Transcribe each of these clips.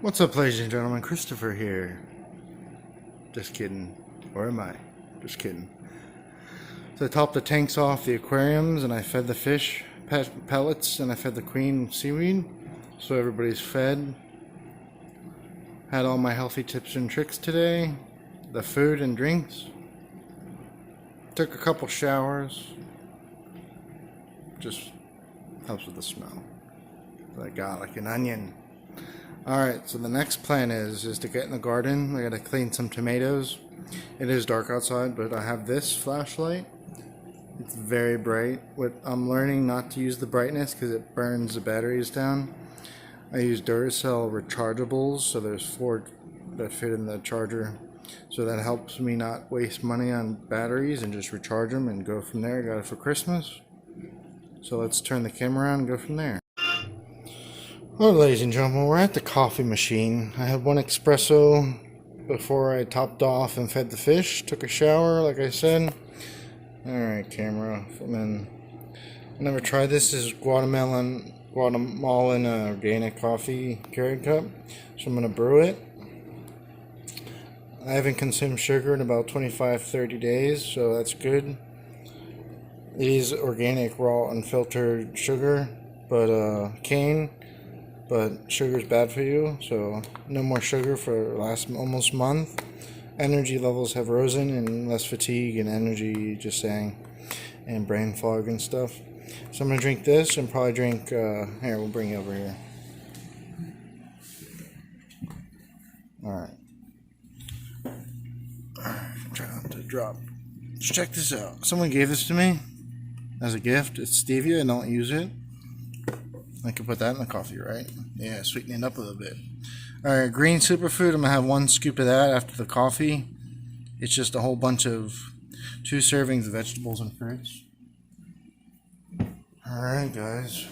What's up, ladies and gentlemen? Christopher here. Just kidding. Or am I? Just kidding. So I topped the tanks off the aquariums and I fed the fish pellets and I fed the queen seaweed. So everybody's fed. Had all my healthy tips and tricks today. The food and drinks. Took a couple showers. Just helps with the smell. I got like an onion. Alright, so the next plan is to get in the garden. I gotta clean some tomatoes. It is dark outside, but I have this flashlight. It's very bright. I'm learning not to use the brightness because it burns the batteries down. I use Duracell rechargeables, so there's 4 that fit in the charger. So that helps me not waste money on batteries and just recharge them and go from there. I got it for Christmas. So let's turn the camera around and go from there. Well, ladies and gentlemen, we're at the coffee machine. I had one espresso before I topped off and fed the fish. Took a shower, like I said. Alright, camera. And then, I never tried this. This is Guatemalan organic coffee Keurig cup. So I'm going to brew it. I haven't consumed sugar in about 25-30 days, so that's good. It is organic, raw, unfiltered sugar, but cane. But sugar's bad for you, so no more sugar for the last almost month. Energy levels have risen and less fatigue and energy, just saying, and brain fog and stuff. So I'm going to drink this and probably drink, here, we'll bring you over here. Alright. Try not to drop. Just check this out. Someone gave this to me as a gift. It's stevia. I don't use it. I could put that in the coffee, right? Yeah, sweeten it up a little bit. Alright, green superfood. I'm going to have 1 scoop of that after the coffee. It's just a whole bunch of 2 servings of vegetables and fruits. Alright, guys.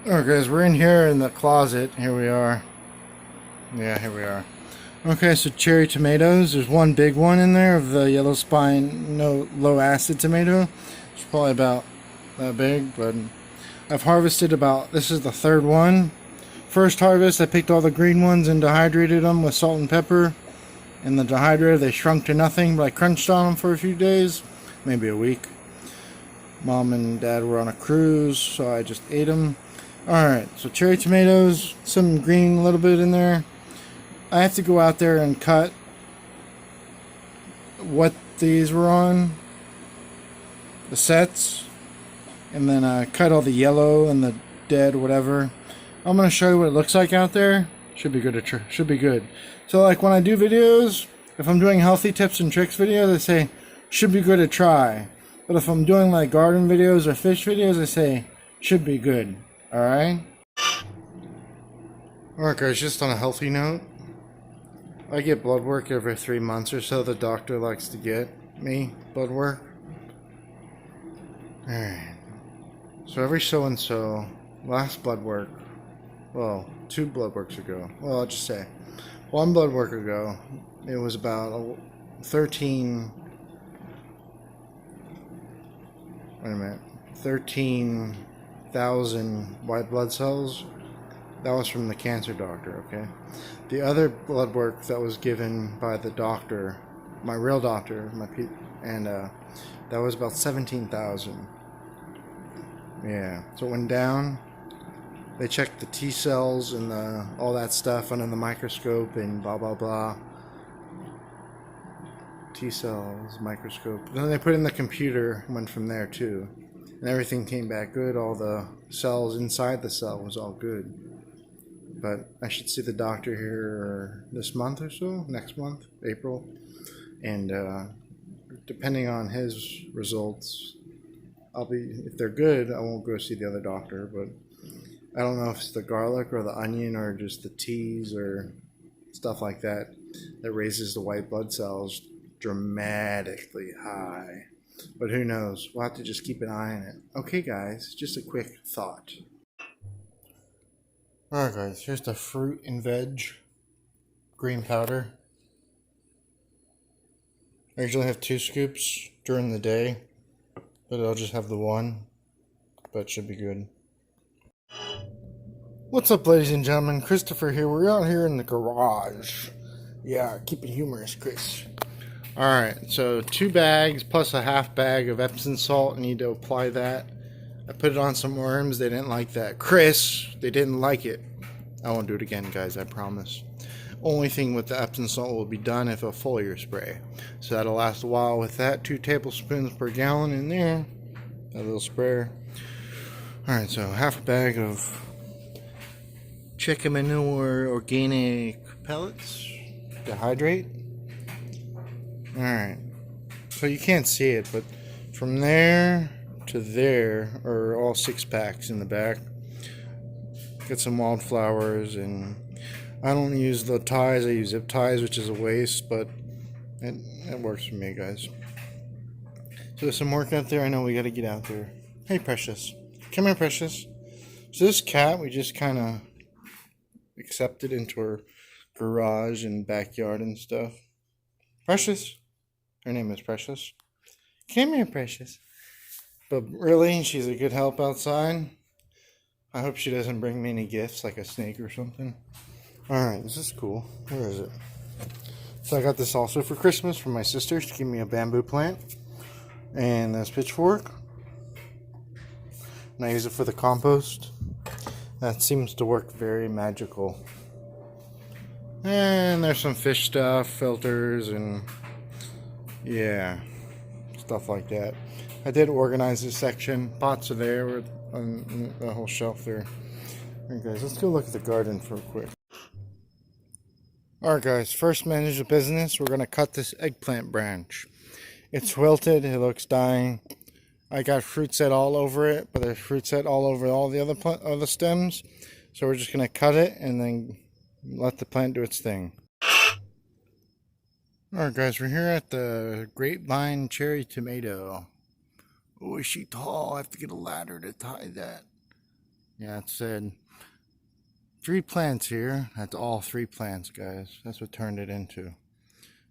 Alright, guys, we're in here in the closet. Here we are. Yeah, here we are. Okay, so cherry tomatoes. There's one big one in there of the yellow spine, no low acid tomato. It's probably about that big, but I've harvested about, this is the 3rd one. First harvest, I picked all the green ones and dehydrated them with salt and pepper. In the dehydrator, they shrunk to nothing, but I crunched on them for a few days, maybe a week. Mom and Dad were on a cruise, so I just ate them. Alright, so cherry tomatoes, some green a little bit in there. I have to go out there and cut what these were on, the sets, and then cut all the yellow and the dead whatever. I'm going to show you what it looks like out there. Should be good. Should be good. So like when I do videos, if I'm doing healthy tips and tricks videos, I say should be good to try. But if I'm doing like garden videos or fish videos, I say should be good. Alright? Alright guys, just on a healthy note, I get blood work every 3 months or so. The doctor likes to get me blood work. Alright. So every so and so, last blood work, well, 2 blood works ago, well, I'll just say 1 blood work ago, it was about 13,000 white blood cells. That was from the cancer doctor, okay? The other blood work that was given by the doctor, my real doctor, that was about 17,000. Yeah, so it went down. They checked the T cells and all that stuff under the microscope and blah blah blah. T cells, microscope. Then they put in the computer, went from there too. And everything came back good. All the cells inside the cell was all good. But I should see the doctor here this month or so, next month, April. And depending on his results, if they're good, I won't go see the other doctor, but I don't know if it's the garlic or the onion or just the teas or stuff like that that raises the white blood cells dramatically high. But who knows? We'll have to just keep an eye on it. Okay guys, just a quick thought. Alright guys, here's the fruit and veg green powder. I usually have 2 scoops during the day, but I'll just have the 1, but it should be good. What's up, ladies and gentlemen? Christopher here. We're out here in the garage. Yeah, keep it humorous, Chris. Alright, so 2 bags plus a half bag of Epsom salt. I need to apply that. I put it on some worms. They didn't like that. Chris, they didn't like it. I won't do it again, guys, I promise. Only thing with the Epsom salt will be done if a foliar spray. So that'll last a while with that. 2 tablespoons per gallon in there. That little sprayer. Alright, so half a bag of chicken manure organic pellets to hydrate. Alright, so you can't see it, but from there to there are all 6 packs in the back. Get some wildflowers, and I don't use the ties, I use zip ties, which is a waste, but it works for me, guys. So there's some work out there. I know we gotta get out there. Hey, Precious. Come here, Precious. So this cat, we just kind of accepted into her garage and backyard and stuff. Precious. Her name is Precious. Come here, Precious. But really, she's a good help outside. I hope she doesn't bring me any gifts, like a snake or something. Alright, this is cool. Where is it? So I got this also for Christmas from my sister. She gave me a bamboo plant. And this pitchfork. And I use it for the compost. That seems to work very magical. And there's some fish stuff, filters, and yeah, stuff like that. I did organize this section. Pots are there on the whole shelf there. Alright, guys, let's go look at the garden for quick. Alright, guys, first manage of business. We're going to cut this eggplant branch. It's wilted. It looks dying. I got fruit set all over it, but there's fruit set all over all the other stems. So we're just going to cut it and then let the plant do its thing. Alright, guys, we're here at the grapevine cherry tomato. Oh, is she tall? I have to get a ladder to tie that. Yeah, it said 3 plants here. That's all 3 plants, guys. That's what turned it into.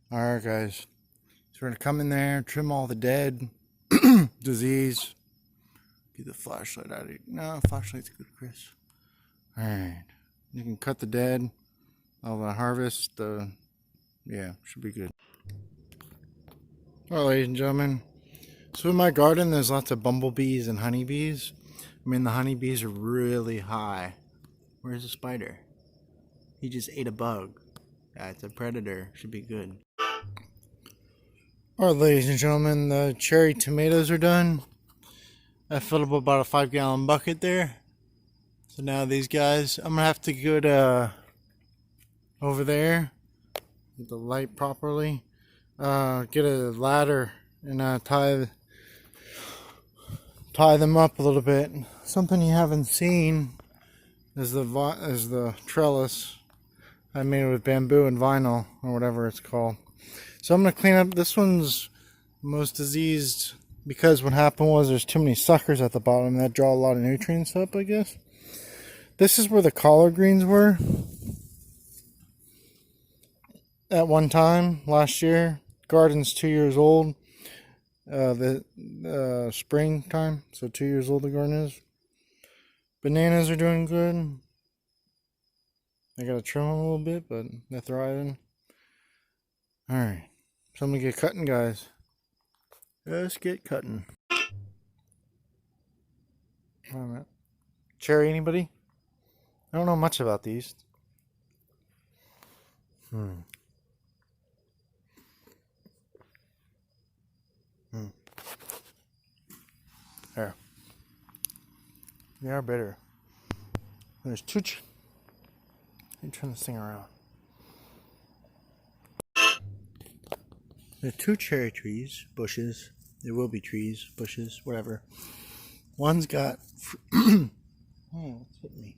Alright, guys. So we're going to come in there, trim all the dead disease. Get the flashlight out of here. No, flashlight's good, Chris. Alright. You can cut the dead. I'll harvest the... Yeah, should be good. Alright, ladies and gentlemen. So in my garden, there's lots of bumblebees and honeybees. I mean, the honeybees are really high. Where's the spider? He just ate a bug. Yeah, it's a predator. Should be good. Alright, ladies and gentlemen, the cherry tomatoes are done. I filled up about a 5-gallon bucket there. So now these guys, I'm gonna have to go to over there, get the light properly, get a ladder and tie them up a little bit. Something you haven't seen is the trellis I made with bamboo and vinyl, or whatever it's called. So I'm going to clean up. This one's most diseased because what happened was there's too many suckers at the bottom that draw a lot of nutrients up, I guess. This is where the collard greens were at one time last year. Garden's 2 years old. The springtime, so 2 years old the garden is. Bananas are doing good. I gotta trim them a little bit, but they're thriving. Alright, so I'm gonna get cutting, guys. Let's get cutting. Alright. Cherry, anybody? I don't know much about these. There. They are bitter. There's 2. Let me turn this thing around. There are 2 cherry trees, bushes. There will be trees, bushes, whatever. One's got... Oh, what's hit me?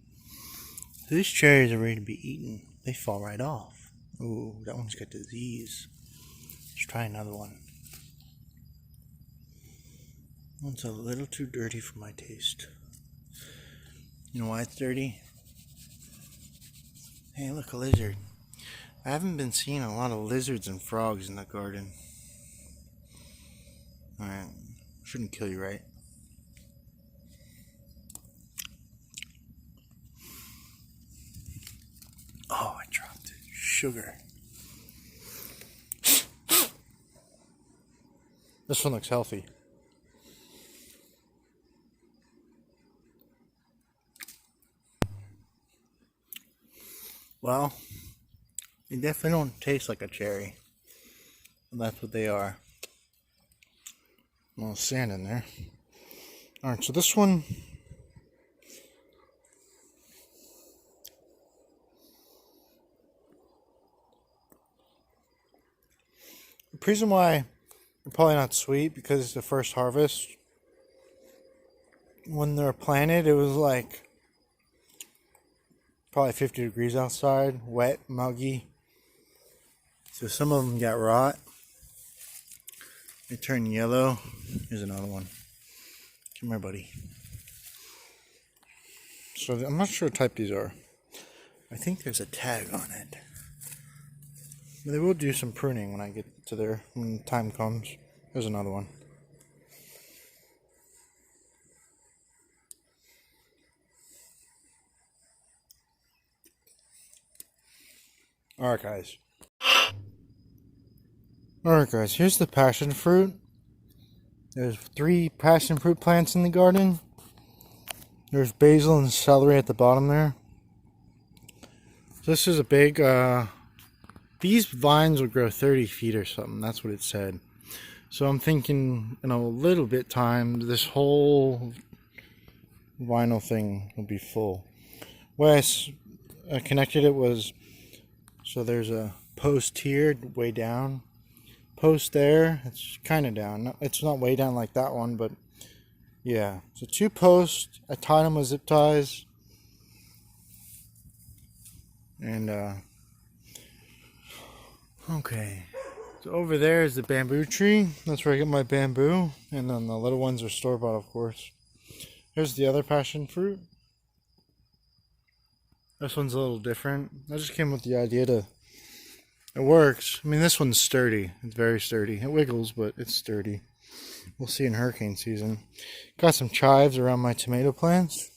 So these cherries are ready to be eaten. They fall right off. Ooh, that one's got disease. Let's try another one. One's a little too dirty for my taste. You know why it's dirty? Hey, look, a lizard. I haven't been seeing a lot of lizards and frogs in the garden. Alright, shouldn't kill you, right? sugar. This one looks healthy. Well, they definitely don't taste like a cherry. And that's what they are. A little sand in there. Alright, so this one, the reason why they're probably not sweet, because it's the first harvest. When they're planted, it was like probably 50 degrees outside, wet, muggy. So some of them got rot. They turn yellow. Here's another one. Come here, buddy. So I'm not sure what type these are. I think there's a tag on it. But they will do some pruning when I get to there, when the time comes. There's another one. Alright guys, here's the passion fruit. There's 3 passion fruit plants in the garden. There's basil and celery at the bottom there. So this is a big, these vines will grow 30 feet or something, that's what it said. So I'm thinking in a little bit time, this whole vinyl thing will be full. Where I connected it was, so there's a post here, way down. Post there, it's kind of down. It's not way down like that one, but yeah. So 2 posts, I tied them with zip ties. And, okay. So over there is the bamboo tree. That's where I get my bamboo. And then the little ones are store-bought, of course. Here's the other passion fruit. This one's a little different. I just came with the idea to... It works. I mean, this one's sturdy. It's very sturdy. It wiggles, but it's sturdy. We'll see in hurricane season. Got some chives around my tomato plants.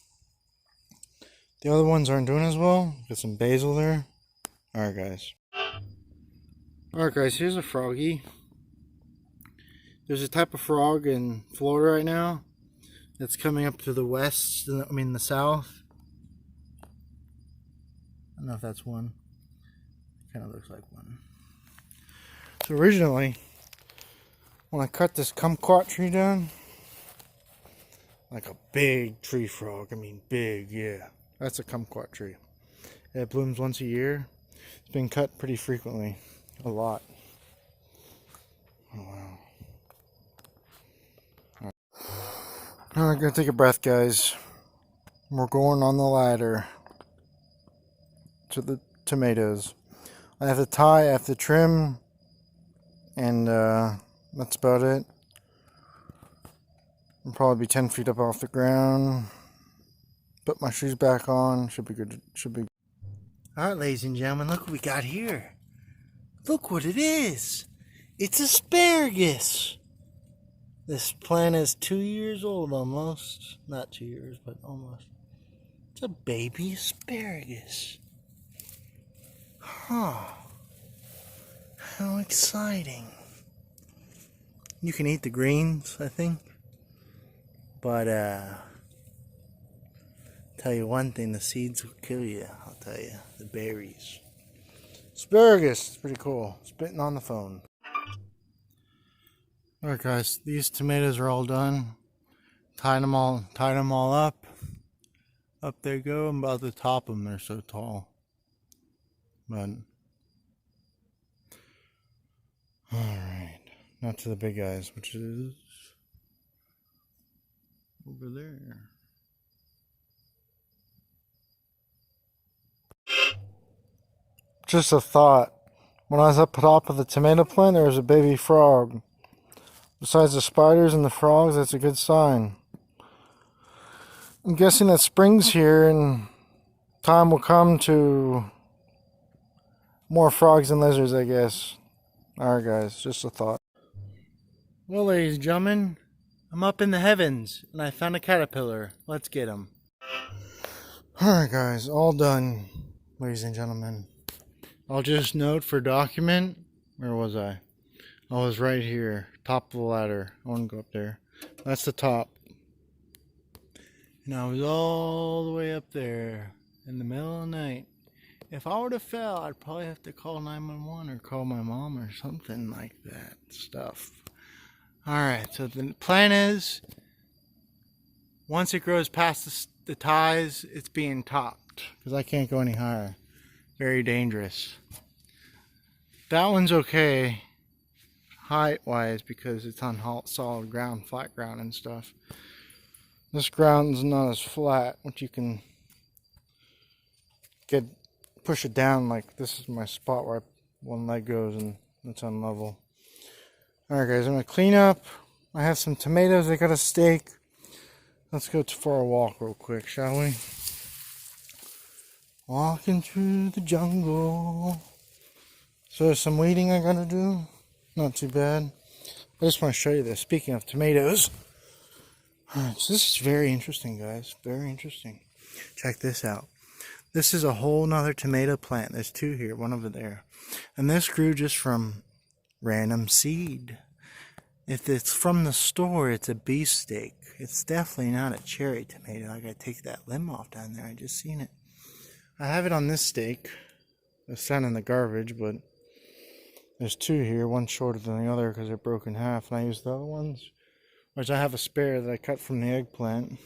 The other ones aren't doing as well. Got some basil there. Alright, guys. Alright, guys. Here's a froggy. There's a type of frog in Florida right now that's coming up to the west. I mean, the south. I don't know if that's one. Kind of looks like one. So originally, when I cut this kumquat tree down, like a big tree frog, I mean big, yeah. That's a kumquat tree. It blooms once a year. It's been cut pretty frequently. A lot. Oh wow. Alright, gonna take a breath, guys. We're going on the ladder to the tomatoes. I have to tie, I have to trim, and that's about it. I'll probably be 10 feet up off the ground. Put my shoes back on. Should be good. Should be. Alright, ladies and gentlemen, look what we got here. Look what it is. It's asparagus. This plant is 2 years old almost. Not 2 years, but almost. It's a baby asparagus. Huh. How exciting. You can eat the greens, I think. But, tell you one thing, the seeds will kill you, I'll tell you. The berries. Asparagus, it's pretty cool. Spitting on the phone. Alright guys, these tomatoes are all done. Tied them all up. Up they go. I'm about to top them, they're so tall. But alright, now to the big guys, which is over there. Just a thought. When I was up top of the tomato plant, there was a baby frog. Besides the spiders and the frogs, that's a good sign. I'm guessing that spring's here and time will come to more frogs and lizards, I guess. Alright guys, just a thought. Well, ladies and gentlemen, I'm up in the heavens and I found a caterpillar. Let's get him. Alright guys, all done, ladies and gentlemen. I'll just note for document, where was I? I was right here, top of the ladder. I want to go up there. That's the top. And I was all the way up there in the middle of the night. If I would have fell, I'd probably have to call 911 or call my mom or something like that stuff. Alright, so the plan is, once it grows past the ties, it's being topped. Because I can't go any higher. Very dangerous. That one's okay, height-wise, because it's on solid ground, flat ground and stuff. This ground's not as flat, which you can push it down. Like this is my spot where one leg goes and it's on level. Alright guys, I'm going to clean up. I have some tomatoes, I got a steak. Let's go for a walk real quick, shall we? Walking through the jungle. So there's some weeding I gotta do. Not too bad. I just want to show you this. Speaking of tomatoes. Alright, so this is very interesting, guys. Very interesting. Check this out. This is a whole nother tomato plant. There's two here, one over there. And this grew just from random seed. If it's from the store, it's a beefsteak. It's definitely not a cherry tomato. I gotta take that limb off down there. I just seen it. I have it on this steak. It's down in the garbage, but there's two here. One shorter than the other because they're broken in half. And I used the other ones, which I have a spare that I cut from the eggplant.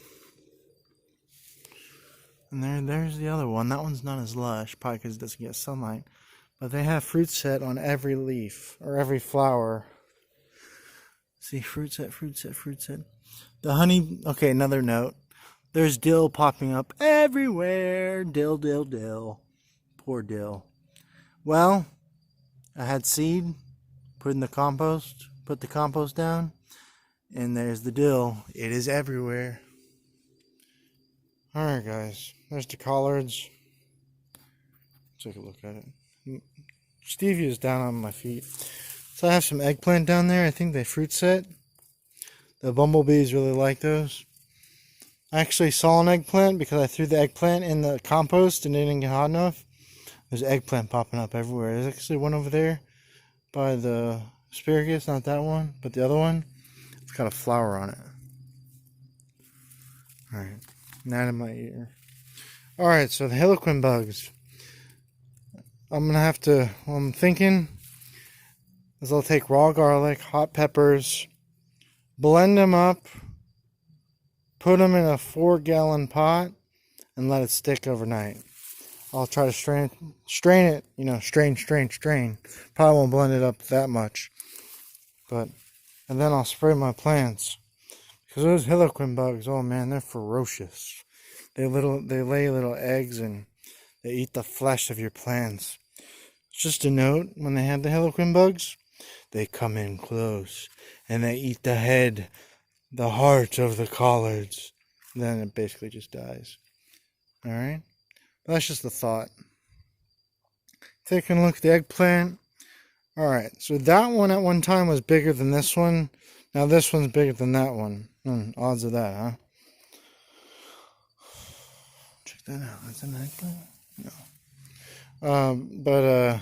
And there's the other one. That one's not as lush, probably because it doesn't get sunlight. But they have fruit set on every leaf, or every flower. See, fruit set, fruit set, fruit set. The honey, okay, another note. There's dill popping up everywhere. Dill, dill, dill. Poor dill. Well, I had seed, put in the compost, put the compost down, and there's the dill. It is everywhere. Alright guys, there's the collards. Take a look at it. Stevia is down on my feet. So I have some eggplant down there. I think they fruit set. The bumblebees really like those. I actually saw an eggplant because I threw the eggplant in the compost and it didn't get hot enough. There's eggplant popping up everywhere. There's actually one over there by the asparagus, not that one, but the other one. It's got a flower on it. Alright, not in my ear. Alright, so the Harlequin bugs. I'm going to have to, what I'm thinking is I'll take raw garlic, hot peppers, blend them up, put them in a 4-gallon pot, and let it stick overnight. I'll try to strain it, you know, strain. Probably won't blend it up that much. And then I'll spray my plants. Because those Harlequin bugs, oh man, they're ferocious. They lay little eggs and they eat the flesh of your plants. Just a note, when they have the Harlequin bugs, they come in close and they eat the head, the heart of the collards. Then it basically just dies. Alright? That's just a thought. Taking a look at the eggplant. Alright, so that one at one time was bigger than this one. Now this one's bigger than that one. Odds of that, huh? Check that out. That's an eggplant? No.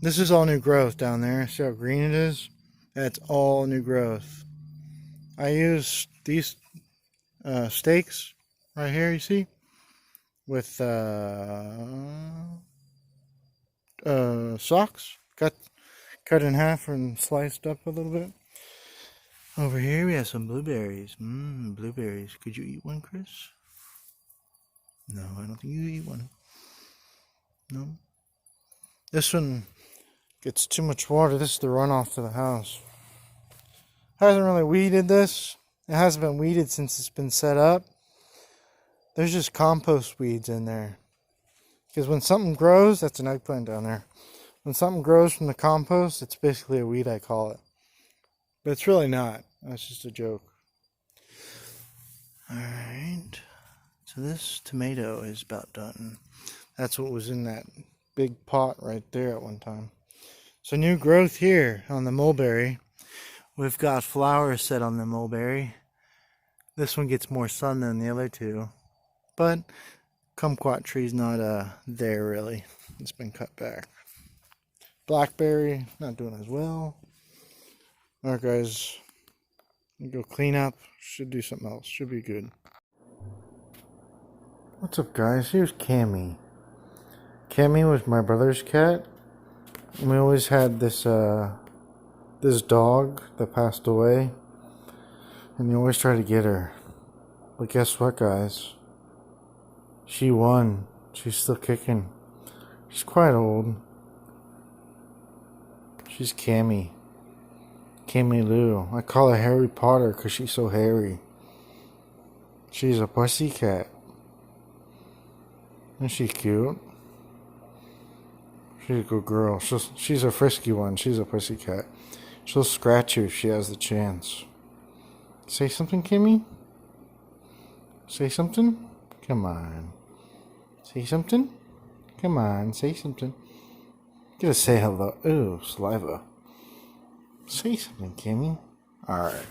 This is all new growth down there. See how green it is? That's all new growth. I use these stakes right here, you see? With socks. Cut in half and sliced up a little bit. Over here we have some blueberries. Blueberries. Could you eat one, Chris? No, I don't think you eat one. No. This one gets too much water. This is the runoff to the house. Hasn't really weeded this. It hasn't been weeded since it's been set up. There's just compost weeds in there. Because when something grows, that's an eggplant down there. When something grows from the compost, it's basically a weed, I call it. But it's really not. That's just a joke. Alright. So this tomato is about done. That's what was in that big pot right there at one time. So new growth here on the mulberry. We've got flowers set on the mulberry. This one gets more sun than the other two. But kumquat tree's not there really. It's been cut back. Blackberry, not doing as well. Alright guys, go clean up. Should do something else. Should be good. What's up guys? Here's Cammy. Cammy was my brother's cat. And we always had this this dog that passed away. And you always try to get her. But guess what guys? She won. She's still kicking. She's quite old. She's Cammy. Cammy Lou. I call her Harry Potter because she's so hairy. She's a pussycat. Isn't she cute? She's a good girl. She's a frisky one. She's a pussycat. She'll scratch you if she has the chance. Say something, Kimmy? Say something? Come on. Say something? Come on, say something. Gotta say hello. Ooh, saliva. Say something, Kimmy. Alright.